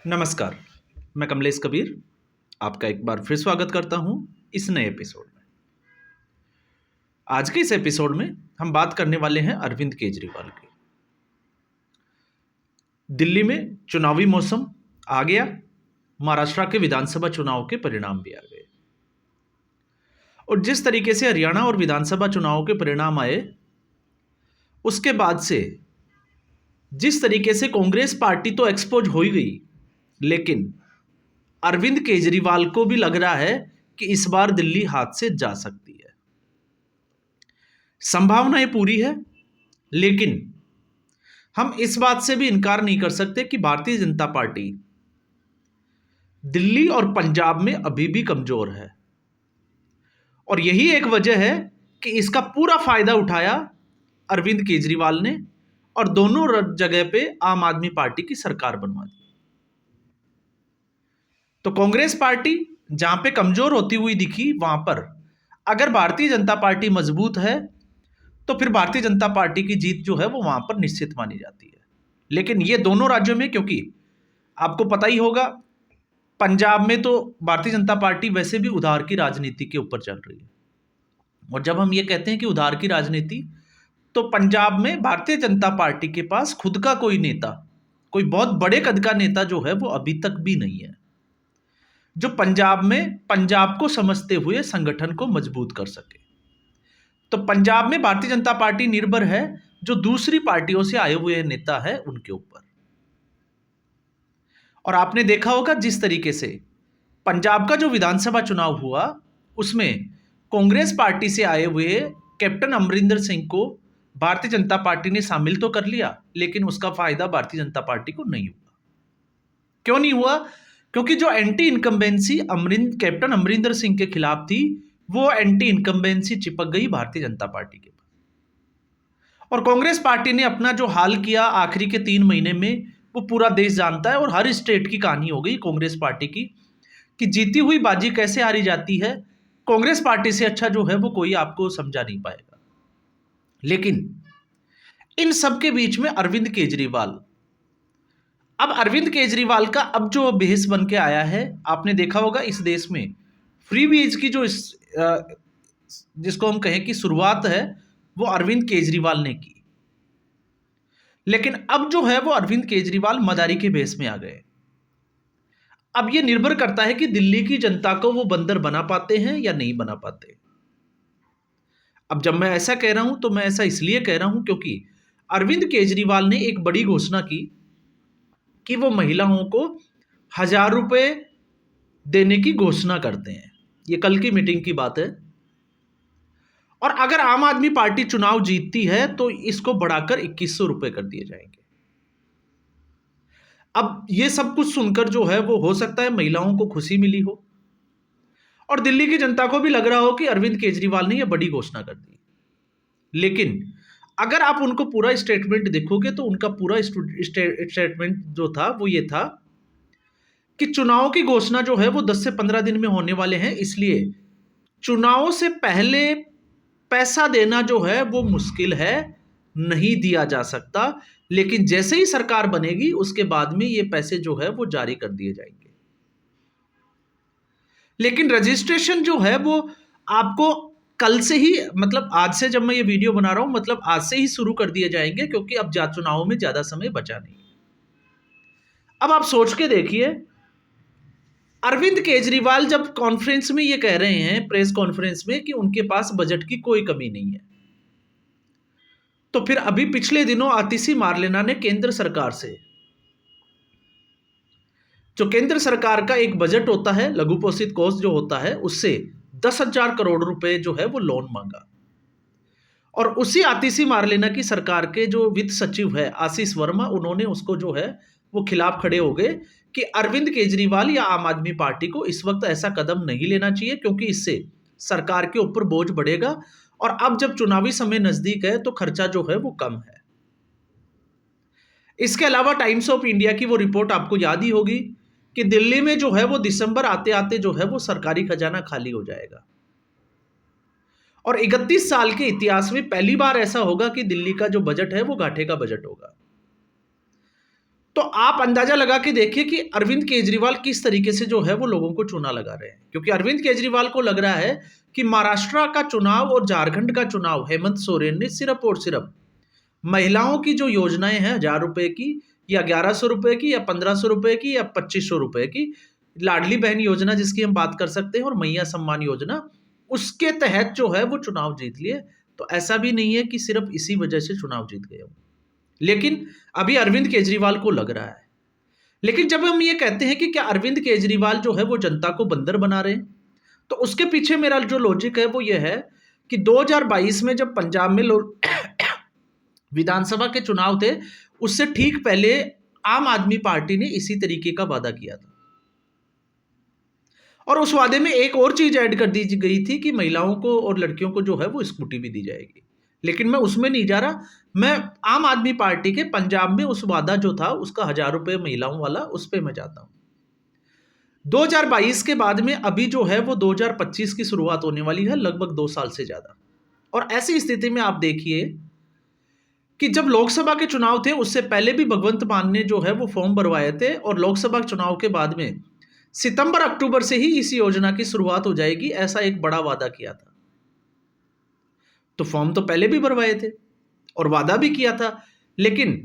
नमस्कार, मैं कमलेश कबीर आपका एक बार फिर स्वागत करता हूं इस नए एपिसोड में। आज के इस एपिसोड में हम बात करने वाले हैं अरविंद केजरीवाल की। दिल्ली में चुनावी मौसम आ गया, महाराष्ट्र के विधानसभा चुनाव के परिणाम भी आ गए और जिस तरीके से हरियाणा और विधानसभा चुनाव के परिणाम आए, उसके बाद से जिस तरीके से कांग्रेस पार्टी तो एक्सपोज हो ही गई, लेकिन अरविंद केजरीवाल को भी लग रहा है कि इस बार दिल्ली हाथ से जा सकती है। संभावनाएं पूरी है, लेकिन हम इस बात से भी इनकार नहीं कर सकते कि भारतीय जनता पार्टी दिल्ली और पंजाब में अभी भी कमजोर है और यही एक वजह है कि इसका पूरा फायदा उठाया अरविंद केजरीवाल ने और दोनों जगह पे आम आदमी पार्टी की सरकार बनवा दी। तो कांग्रेस पार्टी जहां पे कमजोर होती हुई दिखी, वहां पर अगर भारतीय जनता पार्टी मजबूत है तो फिर भारतीय जनता पार्टी की जीत जो है वो वहां पर निश्चित मानी जाती है। लेकिन ये दोनों राज्यों में, क्योंकि आपको पता ही होगा, पंजाब में तो भारतीय जनता पार्टी वैसे भी उधार की राजनीति के ऊपर चल रही है और जब हम ये कहते हैं कि उधार की राजनीति, तो पंजाब में भारतीय जनता पार्टी के पास खुद का कोई नेता, कोई बहुत बड़े कद का नेता जो है वो अभी तक भी नहीं है, जो पंजाब में पंजाब को समझते हुए संगठन को मजबूत कर सके। तो पंजाब में भारतीय जनता पार्टी निर्भर है जो दूसरी पार्टियों से आए हुए नेता है उनके ऊपर। और आपने देखा होगा जिस तरीके से पंजाब का जो विधानसभा चुनाव हुआ, उसमें कांग्रेस पार्टी से आए हुए कैप्टन अमरिंदर सिंह को भारतीय जनता पार्टी ने शामिल तो कर लिया, लेकिन उसका फायदा भारतीय जनता पार्टी को नहीं हुआ। क्यों नहीं हुआ? क्योंकि जो anti incumbency captain Amarinder Singh के खिलाफ थी, वो एंटी इनकम्बेंसी चिपक गई भारतीय जनता पार्टी के पास। और कांग्रेस पार्टी ने अपना जो हाल किया आखिरी के 3 महीने में, वो पूरा देश जानता है और हर स्टेट की कहानी हो गई कांग्रेस पार्टी की कि जीती हुई बाजी कैसे हारी जाती है। कांग्रेस पार्टी से अच्छा जो है वो कोई आपको समझा नहीं पाएगा। लेकिन इन सब के बीच में अरविंद केजरीवाल, अब अरविंद केजरीवाल का अब जो बेहस बन के आया है, आपने देखा होगा इस देश में फ्री बीज की जो जिसको हम कहें कि शुरुआत है, वो अरविंद केजरीवाल ने की। लेकिन अब जो है वो अरविंद केजरीवाल मदारी के भेस में आ गए। अब ये निर्भर करता है कि दिल्ली की जनता को वो बंदर बना पाते हैं या नहीं बना पाते। अब जब मैं ऐसा कह रहा हूं तो मैं ऐसा इसलिए कह रहा हूं क्योंकि अरविंद केजरीवाल ने एक बड़ी घोषणा की कि वो महिलाओं को 1,000 रुपए देने की घोषणा करते हैं। ये कल की मीटिंग की बात है। और अगर आम आदमी पार्टी चुनाव जीतती है तो इसको बढ़ाकर 2,100 रुपए कर दिए जाएंगे। अब ये सब कुछ सुनकर जो है वो हो सकता है महिलाओं को खुशी मिली हो और दिल्ली की जनता को भी लग रहा हो कि अरविंद केजरीवाल ने यह बड़ी घोषणा कर दी। लेकिन अगर आप उनको पूरा स्टेटमेंट देखोगे तो उनका पूरा स्टेटमेंट जो था वो ये था कि चुनाव की घोषणा जो है वो 10 से 15 दिन में होने वाले हैं, इसलिए चुनाव से पहले पैसा देना जो है वो मुश्किल है, नहीं दिया जा सकता। लेकिन जैसे ही सरकार बनेगी उसके बाद में ये पैसे जो है वो जारी कर दिए जाएंगे। लेकिन रजिस्ट्रेशन जो है वो आपको कल से ही, मतलब आज से जब मैं ये वीडियो बना रहा हूं, मतलब आज से ही शुरू कर दिए जाएंगे, क्योंकि अब चुनाव में ज्यादा समय बचा नहीं। अब आप सोच के देखिए, अरविंद केजरीवाल जब कॉन्फ्रेंस में ये कह रहे हैं, प्रेस कॉन्फ्रेंस में, कि उनके पास बजट की कोई कमी नहीं है, तो फिर अभी पिछले दिनों आतिशी मारलेना ने केंद्र सरकार से, जो केंद्र सरकार का एक बजट होता है, लघु पोषित कोष जो होता है, उससे 10,000 करोड़ रुपए जो है वो लोन मांगा। और उसी आतिशी मारलेना की सरकार के जो वित्त सचिव है आशीष वर्मा, उन्होंने उसको जो है वो खिलाफ खड़े हो गए कि अरविंद केजरीवाल या आम आदमी पार्टी को इस वक्त ऐसा कदम नहीं लेना चाहिए, क्योंकि इससे सरकार के ऊपर बोझ बढ़ेगा और अब जब चुनावी समय नजदीक है तो खर्चा जो है वो कम है। इसके अलावा टाइम्स ऑफ इंडिया की वो रिपोर्ट आपको याद ही होगी कि दिल्ली में जो है वो दिसंबर आते आते जो है वो सरकारी खजाना खाली हो जाएगा और 31 साल के इतिहास में पहली बार ऐसा होगा कि दिल्ली का जो बजट है वो घाटे का बजट होगा। तो आप अंदाजा लगा के देखिए कि अरविंद केजरीवाल किस तरीके से जो है वो लोगों को चूना लगा रहे हैं, क्योंकि अरविंद केजरीवाल को लग रहा है कि महाराष्ट्र का चुनाव और झारखंड का चुनाव हेमंत सोरेन ने सिर्फ और सिर्फ महिलाओं की जो योजनाएं हैं 1,000 रुपए की या 1,100 रुपए की या 1,500 रुपए की या 2,500 रुपए की, लाडली बहन योजना जिसकी हम बात कर सकते हैं और मैया सम्मान योजना, उसके तहत जो है वो चुनाव जीत लिए। तो ऐसा भी नहीं है कि सिर्फ इसी वजह से चुनाव जीत गए हो, लेकिन अभी अरविंद केजरीवाल को लग रहा है। लेकिन जब हम ये कहते हैं कि क्या अरविंद केजरीवाल जो है वो जनता को बंदर बना रहे हैं, तो उसके पीछे मेरा जो लॉजिक है वो ये है कि 2022 में जब पंजाब में विधानसभा के चुनाव थे, उससे ठीक पहले आम आदमी पार्टी ने इसी तरीके का वादा किया था, और उस वादे में एक और चीज ऐड कर दी गई थी कि महिलाओं को और लड़कियों को जो है वो स्कूटी भी दी जाएगी। लेकिन मैं उसमें नहीं जा रहा, मैं आम आदमी पार्टी के पंजाब में उस वादा जो था उसका 1,000 रुपए महिलाओं वाला, उस पर मैं जाता हूं। 2022 के बाद में अभी जो है वो 2025 की शुरुआत होने वाली है, लगभग 2 साल से ज्यादा। और ऐसी स्थिति में आप देखिए कि जब लोकसभा के चुनाव थे उससे पहले भी भगवंत मान ने जो है वो फॉर्म भरवाए थे, और लोकसभा चुनाव के बाद में सितंबर अक्टूबर से ही इस योजना की शुरुआत हो जाएगी, ऐसा एक बड़ा वादा किया था। तो फॉर्म तो पहले भी भरवाए थे और वादा भी किया था, लेकिन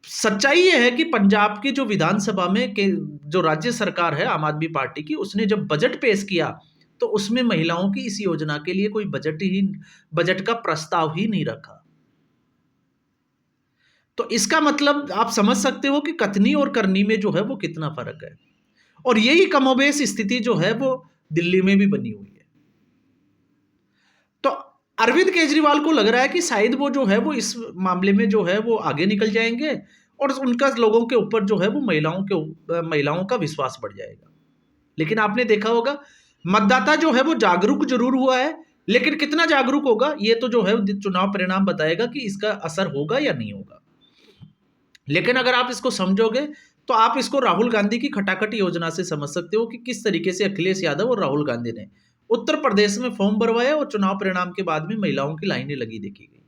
सच्चाई यह है कि पंजाब की जो विधानसभा में के जो राज्य सरकार है आम आदमी पार्टी की, उसने जब बजट पेश किया तो उसमें महिलाओं की इस योजना के लिए कोई बजट का प्रस्ताव ही नहीं रखा। तो इसका मतलब आप समझ सकते हो कि कथनी और करनी में जो है वो कितना फर्क है, और यही कमोबेश स्थिति जो है वो दिल्ली में भी बनी हुई है। तो अरविंद केजरीवाल को लग रहा है कि शायद वो जो है वो इस मामले में जो है वो आगे निकल जाएंगे, और उनका लोगों के ऊपर जो है वो महिलाओं का विश्वास बढ़ जाएगा। लेकिन आपने देखा होगा मतदाता जो है वो जागरूक जरूर हुआ है, लेकिन कितना जागरूक होगा ये तो जो है चुनाव परिणाम बताएगा कि इसका असर होगा या नहीं होगा। लेकिन अगर आप इसको समझोगे तो आप इसको राहुल गांधी की खटाखट योजना से समझ सकते हो कि किस तरीके से अखिलेश यादव और राहुल गांधी ने उत्तर प्रदेश में फॉर्म भरवाया और चुनाव परिणाम के बाद में महिलाओं की लाइनें लगी देखी गई।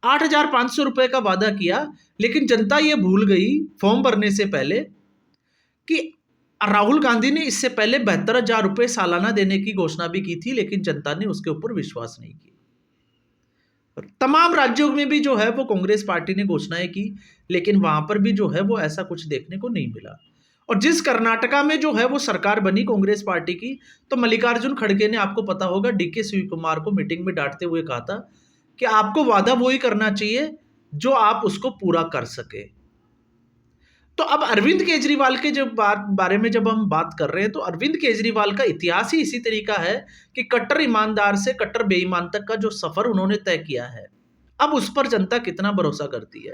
8,500 रुपए का वादा किया, लेकिन जनता ये भूल गई फॉर्म भरने से पहले कि राहुल गांधी ने इससे पहले 72,000 रुपए सालाना देने की घोषणा भी की थी, लेकिन जनता ने उसके ऊपर विश्वास नहीं किया। तमाम राज्यों में भी जो है वो कांग्रेस पार्टी ने घोषणाएं की, लेकिन वहां पर भी जो है वो ऐसा कुछ देखने को नहीं मिला। और जिस कर्नाटका में जो है वो सरकार बनी कांग्रेस पार्टी की, तो मल्लिकार्जुन खड़गे ने, आपको पता होगा, डीके शिव कुमार को मीटिंग में डांटते हुए कहा था कि आपको वादा वही करना चाहिए जो आप उसको पूरा कर सके। तो अब अरविंद केजरीवाल के जब बारे में जब हम बात कर रहे हैं, तो अरविंद केजरीवाल का इतिहास ही इसी तरीका है कि कट्टर ईमानदार से कट्टर बेईमान तक का जो सफर उन्होंने तय किया है, अब उस पर जनता कितना भरोसा करती है।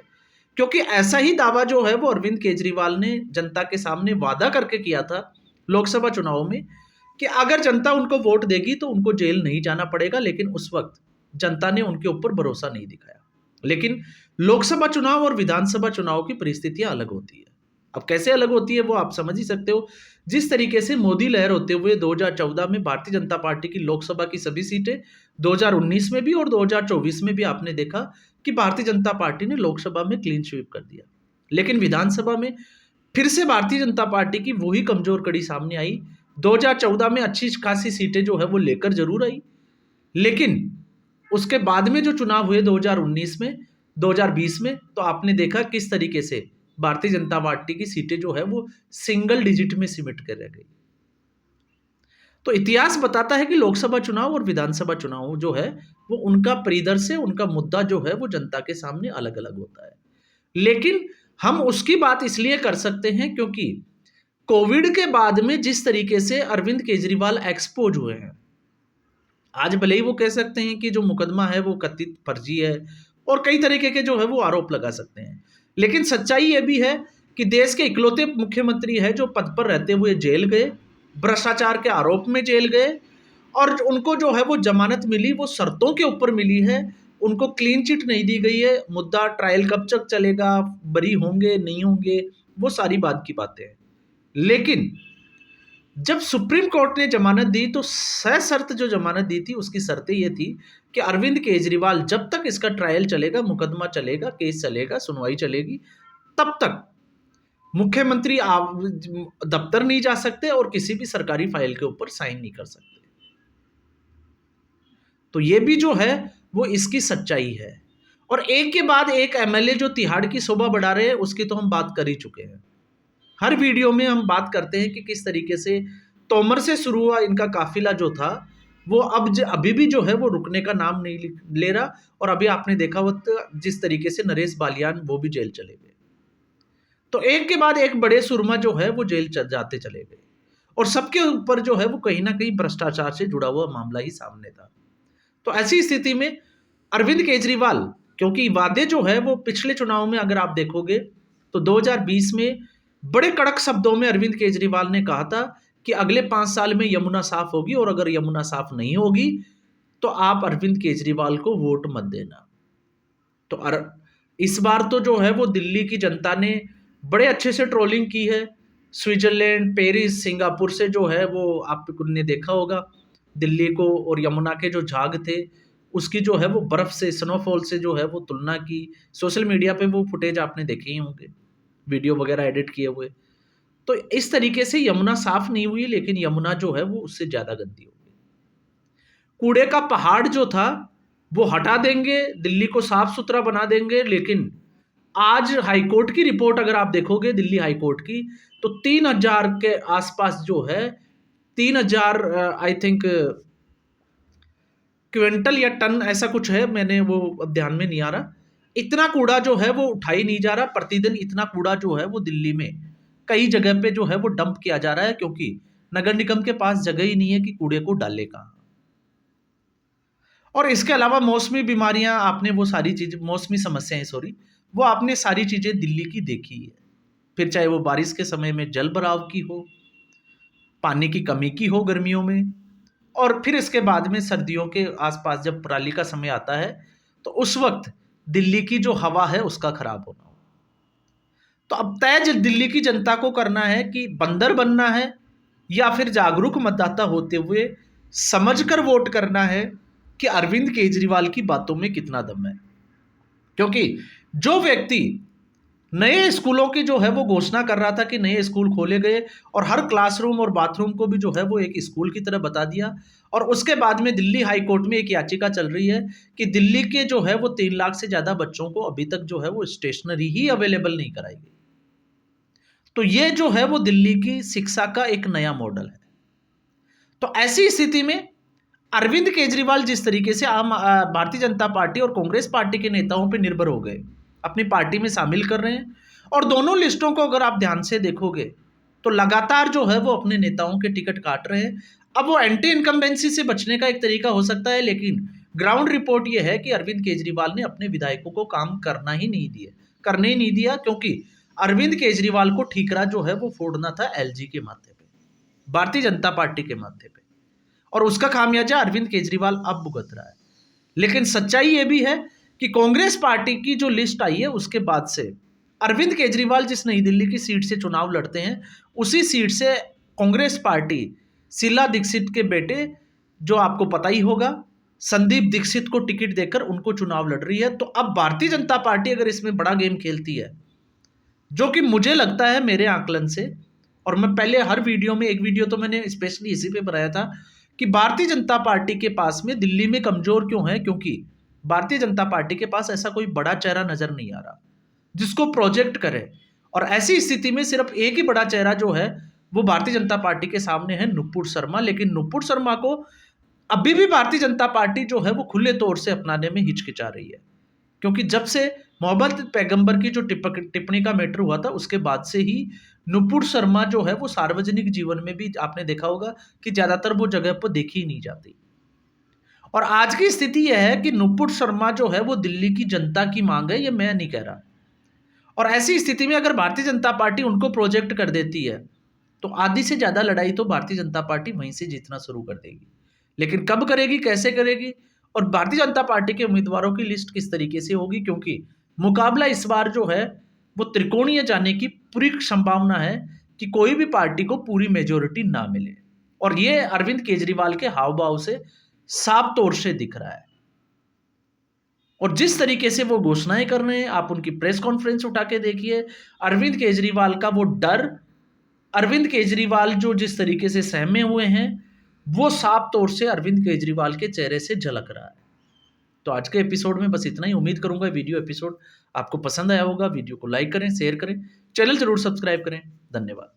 क्योंकि ऐसा ही दावा जो है वो अरविंद केजरीवाल ने जनता के सामने वादा करके किया था लोकसभा चुनाव में कि अगर जनता उनको वोट देगी तो उनको जेल नहीं जाना पड़ेगा, लेकिन उस वक्त जनता ने उनके ऊपर भरोसा नहीं दिखाया। लेकिन लोकसभा चुनाव और विधानसभा चुनाव की परिस्थितियां अलग होती है। अब कैसे अलग होती है वो आप समझ ही सकते हो। जिस तरीके से मोदी लहर होते हुए 2014 में भारतीय जनता पार्टी की लोकसभा की सभी सीटें, 2019 में भी और 2024 में भी आपने देखा कि भारतीय जनता पार्टी ने लोकसभा में क्लीन स्वीप कर दिया, लेकिन विधानसभा में फिर से भारतीय जनता पार्टी की वही कमजोर कड़ी सामने आई। 2014 में अच्छी खासी सीटें जो है वो लेकर जरूर आई, लेकिन उसके बाद में जो चुनाव हुए 2019 में, 2020 में, तो आपने देखा किस तरीके से भारतीय जनता पार्टी की सीटें जो है वो सिंगल डिजिट में सिमट कर रह गई। तो इतिहास बताता है कि लोकसभा चुनाव और विधानसभा चुनाव जो है वो उनका परिदृश्य, उनका मुद्दा जो है वो जनता के सामने अलग अलग होता है। लेकिन हम उसकी बात इसलिए कर सकते हैं क्योंकि कोविड के बाद में जिस तरीके से अरविंद केजरीवाल एक्सपोज हुए हैं, आज भले ही वो कह सकते हैं कि जो मुकदमा है वो कथित फर्जी है और कई तरीके के जो है वो आरोप लगा सकते हैं, लेकिन सच्चाई ये भी है कि देश के इकलौते मुख्यमंत्री है जो पद पर रहते हुए जेल गए, भ्रष्टाचार के आरोप में जेल गए, और उनको जो है वो जमानत मिली वो शर्तों के ऊपर मिली है, उनको क्लीन चिट नहीं दी गई है। मुद्दा ट्रायल कब तक चलेगा, बरी होंगे नहीं होंगे, वो सारी बात की बातें हैं। लेकिन जब सुप्रीम कोर्ट ने जमानत दी तो सशर्त जो जमानत दी थी उसकी शर्तें ये थी कि अरविंद केजरीवाल जब तक इसका ट्रायल चलेगा, मुकदमा चलेगा, केस चलेगा, सुनवाई चलेगी, तब तक मुख्यमंत्री दफ्तर नहीं जा सकते और किसी भी सरकारी फाइल के ऊपर साइन नहीं कर सकते। तो ये भी जो है वो इसकी सच्चाई है। और एक के बाद एक एमएलए जो तिहाड़ की शोभा बढ़ा रहे हैं उसकी तो हम बात कर ही चुके हैं। हर वीडियो में हम बात करते हैं कि किस तरीके से तोमर से शुरू हुआ इनका काफिला जो था वो अभी भी जो है वो रुकने का नाम नहीं ले रहा। और अभी आपने देखा वो जिस तरीके से नरेश बालियान वो भी जेल चले गए। तो एक के बाद एक बड़े सुरमा जो है वो जेल जाते चले गए और सबके ऊपर जो है वो कहीं ना कहीं भ्रष्टाचार से जुड़ा हुआ मामला ही सामने था। तो ऐसी स्थिति में अरविंद केजरीवाल, क्योंकि वादे जो है वो पिछले चुनाव में अगर आप देखोगे तो 2020 में बड़े कड़क शब्दों में अरविंद केजरीवाल ने कहा था कि अगले 5 साल में यमुना साफ होगी और अगर यमुना साफ नहीं होगी तो आप अरविंद केजरीवाल को वोट मत देना। तो इस बार तो जो है वो दिल्ली की जनता ने बड़े अच्छे से ट्रोलिंग की है। स्विट्जरलैंड, पेरिस, सिंगापुर से जो है वो आपने देखा होगा दिल्ली को और यमुना के जो झाग थे उसकी जो है वो बर्फ से, स्नोफॉल से जो है वो तुलना की। सोशल मीडिया पे वो फुटेज आपने देखे ही होंगे, वीडियो वगैरह एडिट किए हुए। तो इस तरीके से यमुना साफ नहीं हुई, लेकिन यमुना जो है वो उससे ज्यादा गंदी हो गई। कूड़े का पहाड़ जो था वो हटा देंगे, दिल्ली को साफ सुथरा बना देंगे, लेकिन आज हाईकोर्ट की रिपोर्ट अगर आप देखोगे दिल्ली हाईकोर्ट की तो 3000 के आसपास जो है 3000 आई थिंक क्विंटल या टन ऐसा कुछ है, मैंने वो अब ध्यान में नहीं आ रहा, इतना कूड़ा जो है वो उठाई नहीं जा रहा। प्रतिदिन इतना कूड़ा जो है वो दिल्ली में कई जगह पे जो है वो डंप किया जा रहा है, क्योंकि नगर निगम के पास जगह ही नहीं है कि कूड़े को डाले कहाँ। और इसके अलावा मौसमी बीमारियां, आपने वो सारी चीज, मौसमी समस्याएं सॉरी, वो आपने सारी चीजें दिल्ली की देखी है। फिर चाहे वो बारिश के समय में जल भराव की हो, पानी की कमी की हो गर्मियों में, और फिर इसके बाद में सर्दियों के आसपास जब पराली का समय आता है तो उस वक्त दिल्ली की जो हवा है उसका खराब होना हो। तो अब तय दिल्ली की जनता को करना है कि बंदर बनना है या फिर जागरूक मतदाता होते हुए समझकर वोट करना है कि अरविंद केजरीवाल की बातों में कितना दम है। क्योंकि जो व्यक्ति नए स्कूलों की जो है वो घोषणा कर रहा था कि नए स्कूल खोले गए और हर क्लासरूम और बाथरूम को भी जो है वो एक स्कूल की तरह बता दिया, और उसके बाद में दिल्ली हाई कोर्ट में एक याचिका चल रही है कि दिल्ली के जो है वो 3 लाख से ज्यादा बच्चों को अभी तक जो है वो स्टेशनरी ही अवेलेबल नहीं कराई गई। तो ये जो है वो दिल्ली की शिक्षा का एक नया मॉडल है। तो ऐसी स्थिति में अरविंद केजरीवाल जिस तरीके से भारतीय जनता पार्टी और कांग्रेस पार्टी के नेताओं पर निर्भर हो गए, अपनी पार्टी में शामिल कर रहे हैं, और दोनों लिस्टों को अगर आप ध्यान से देखोगे तो लगातार जो है वो अपने नेताओं के टिकट काट रहे हैं। अब वो एंटी इनकम्बेंसी से बचने का एक तरीका हो सकता है, लेकिन ग्राउंड रिपोर्ट ये है कि अरविंद केजरीवाल ने अपने विधायकों को काम करने ही नहीं दिया, क्योंकि अरविंद केजरीवाल को ठीकरा जो है वो फोड़ना था एलजी के माथे पे, भारतीय जनता पार्टी के माथे पे, और उसका खामियाजा अरविंद केजरीवाल अब भुगत रहा है। लेकिन सच्चाई ये भी है कि कांग्रेस पार्टी की जो लिस्ट आई है उसके बाद से अरविंद केजरीवाल जिस नई दिल्ली की सीट से चुनाव लड़ते हैं उसी सीट से कांग्रेस पार्टी शीला दीक्षित के बेटे, जो आपको पता ही होगा, संदीप दीक्षित को टिकट देकर उनको चुनाव लड़ रही है। तो अब भारतीय जनता पार्टी अगर इसमें बड़ा गेम खेलती है, जो कि मुझे लगता है मेरे आकलन से, और मैं पहले हर वीडियो में, एक वीडियो तो मैंने स्पेशली इसी पे बनाया था कि भारतीय जनता पार्टी के पास में दिल्ली में कमजोर क्यों है, क्योंकि भारतीय जनता पार्टी के पास ऐसा कोई बड़ा चेहरा नजर नहीं आ रहा जिसको प्रोजेक्ट करे। और ऐसी स्थिति में सिर्फ एक ही बड़ा चेहरा जो है वो भारतीय जनता पार्टी के सामने है, नुपुर शर्मा। लेकिन नुपुर शर्मा को अभी भी भारतीय जनता पार्टी जो है वो खुले तौर से अपनाने में हिचकिचा रही है, क्योंकि जब से मोहम्मद पैगंबर की जो टिप्पणी का मैटर हुआ था उसके बाद से ही नुपुर शर्मा जो है वो सार्वजनिक जीवन में भी आपने देखा होगा कि ज्यादातर वो जगह पर देखी ही नहीं जाती। और आज की स्थिति यह है कि नुपुर शर्मा जो है वो दिल्ली की जनता की मांग है, ये मैं नहीं कह रहा। और ऐसी स्थिति में अगर भारतीय जनता पार्टी उनको प्रोजेक्ट कर देती है तो आधी से ज्यादा लड़ाई तो भारतीय जनता पार्टी वहीं से जीतना शुरू कर देगी। लेकिन कब करेगी, कैसे करेगी, और भारतीय जनता पार्टी के उम्मीदवारों की लिस्ट किस तरीके से होगी, क्योंकि मुकाबला इस बार जो है वो त्रिकोणीय जाने की पूरी संभावना है कि कोई भी पार्टी को पूरी मेजोरिटी ना मिले। और ये अरविंद केजरीवाल के हाव भाव से साफ तौर से दिख रहा है। और जिस तरीके से वो घोषणाएं कर रहे हैं, आप उनकी प्रेस कॉन्फ्रेंस उठा के देखिए, अरविंद केजरीवाल का वो डर, अरविंद केजरीवाल जो जिस तरीके से सहमे हुए हैं, वो साफ तौर से अरविंद केजरीवाल के चेहरे से झलक रहा है। तो आज के एपिसोड में बस इतना ही। उम्मीद करूंगा वीडियो एपिसोड आपको पसंद आया होगा। वीडियो को लाइक करें, शेयर करें, चैनल जरूर सब्सक्राइब करें। धन्यवाद।